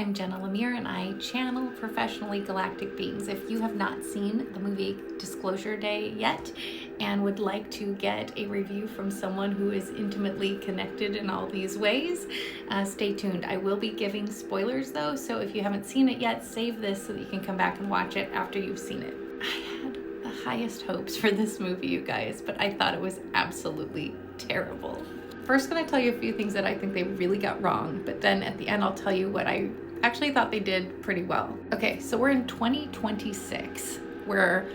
I'm Jenna Lemire and I channel professionally galactic beings. If you have not seen the movie Disclosure Day yet and would like to get a review from someone who is intimately connected in all these ways, stay tuned. I will be giving spoilers though, so if you haven't seen it yet, save this so that you can come back and watch it after you've seen it. I had the highest hopes for this movie, you guys, but I thought it was absolutely terrible. First, gonna tell you a few things that I think they really got wrong, but then at the end I'll tell you what I actually thought they did pretty well. Okay, so we're in 2026, where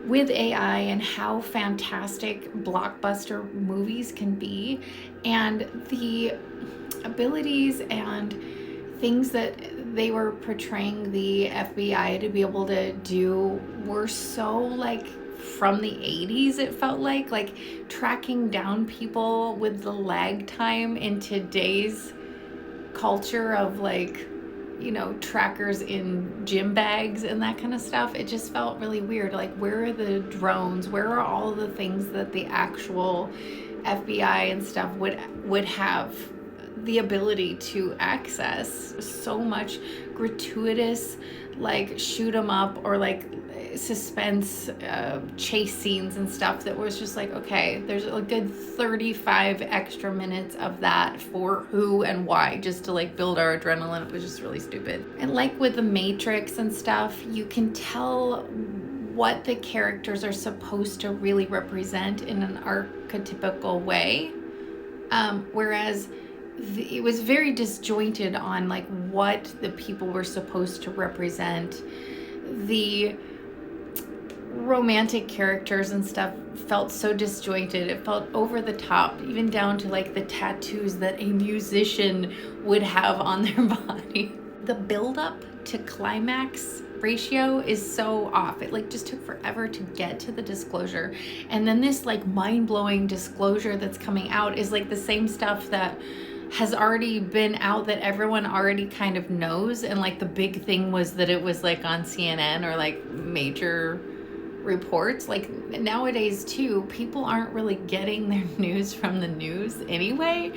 with AI and how fantastic blockbuster movies can be, and the abilities and things that they were portraying the FBI to be able to do were so like from the 80s, it felt like tracking down people with the lag time in today's culture of like, you know, trackers in gym bags and that kind of stuff. It just felt really weird. Like, where are the drones? Where are all the things that the actual FBI and stuff would have the ability to access? So much gratuitous like shoot 'em up or like suspense chase scenes and stuff that was just like, okay, there's a good 35 extra minutes of that for who and why, just to like build our adrenaline. It was just really stupid. And like with the Matrix and stuff, you can tell what the characters are supposed to really represent in an archetypical way, whereas it was very disjointed on like what the people were supposed to represent. The romantic characters and stuff felt so disjointed. It felt over the top, even down to like the tattoos that a musician would have on their body. The build up to climax ratio is so off. It like just took forever to get to the disclosure, and then this like mind-blowing disclosure that's coming out is like the same stuff that has already been out that everyone already kind of knows. And like the big thing was that it was like on CNN or like major reports. Like nowadays too, people aren't really getting their news from the news anyway.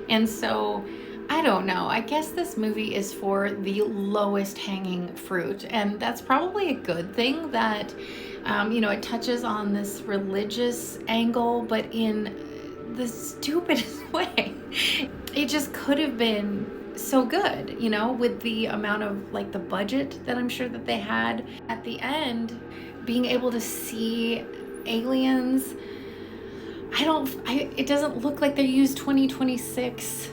And so I don't know. I guess this movie is for the lowest hanging fruit. And that's probably a good thing that, you know, it touches on this religious angle, but in the stupidest way. It just could have been so good, you know, with the amount of like the budget that I'm sure that they had. At the end, being able to see aliens, it doesn't look like they use 2026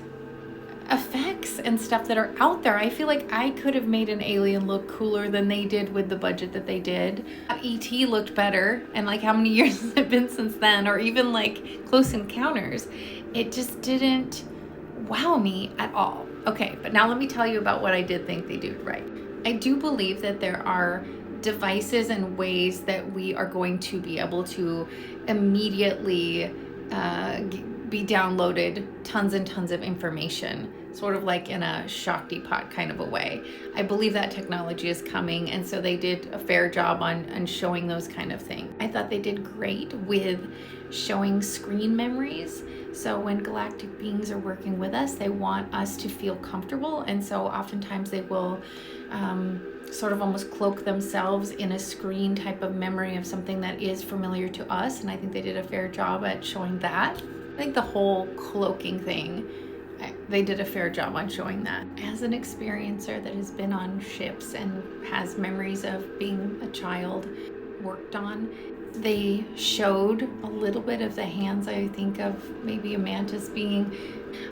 effects and stuff that are out there. I feel like I could have made an alien look cooler than they did with the budget that they did. E.T. looked better, and like how many years has it been since then? Or even like Close Encounters. It just didn't wow me at all. Okay, but now let me tell you about what I did think they did right. I do believe that there are devices and ways that we are going to be able to immediately be downloaded tons and tons of information, sort of like in a Shakti pot kind of a way. I believe that technology is coming, and so they did a fair job on showing those kind of things. I thought they did great with showing screen memories. So when galactic beings are working with us, they want us to feel comfortable, and so oftentimes they will sort of almost cloak themselves in a screen type of memory of something that is familiar to us, and I think they did a fair job at showing that. I think the whole cloaking thing, they did a fair job on showing that. As an experiencer that has been on ships and has memories of being a child worked on, they showed a little bit of the hands, I think, of maybe a mantis being.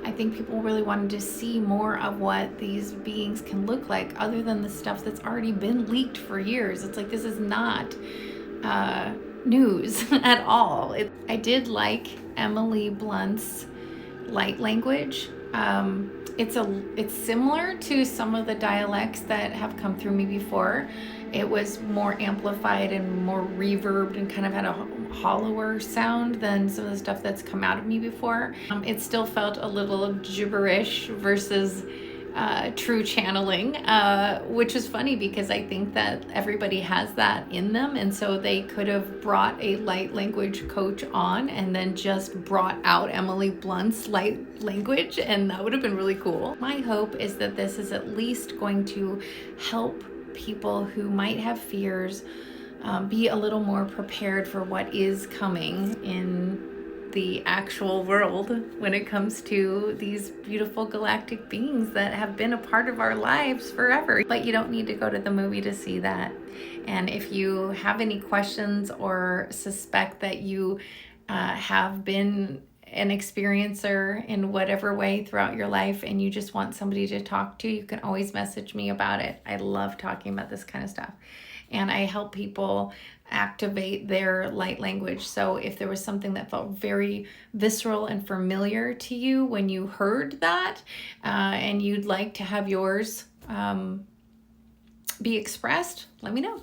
I think people really wanted to see more of what these beings can look like other than the stuff that's already been leaked for years. It's like, this is not news at all. I did like Emily Blunt's light language. It's similar to some of the dialects that have come through me before. It was more amplified and more reverbed and kind of had a hollower sound than some of the stuff that's come out of me before. It still felt a little gibberish versus true channeling, which is funny because I think that everybody has that in them. And so they could have brought a light language coach on and then just brought out Emily Blunt's light language, and that would have been really cool. My hope is that this is at least going to help people who might have fears be a little more prepared for what is coming in the actual world when it comes to these beautiful galactic beings that have been a part of our lives forever. But you don't need to go to the movie to see that. And if you have any questions or suspect that you have been an experiencer in whatever way throughout your life and you just want somebody to talk to, you can always message me about it. I love talking about this kind of stuff. And I help people activate their light language. So if there was something that felt very visceral and familiar to you when you heard that, and you'd like to have yours be expressed, let me know.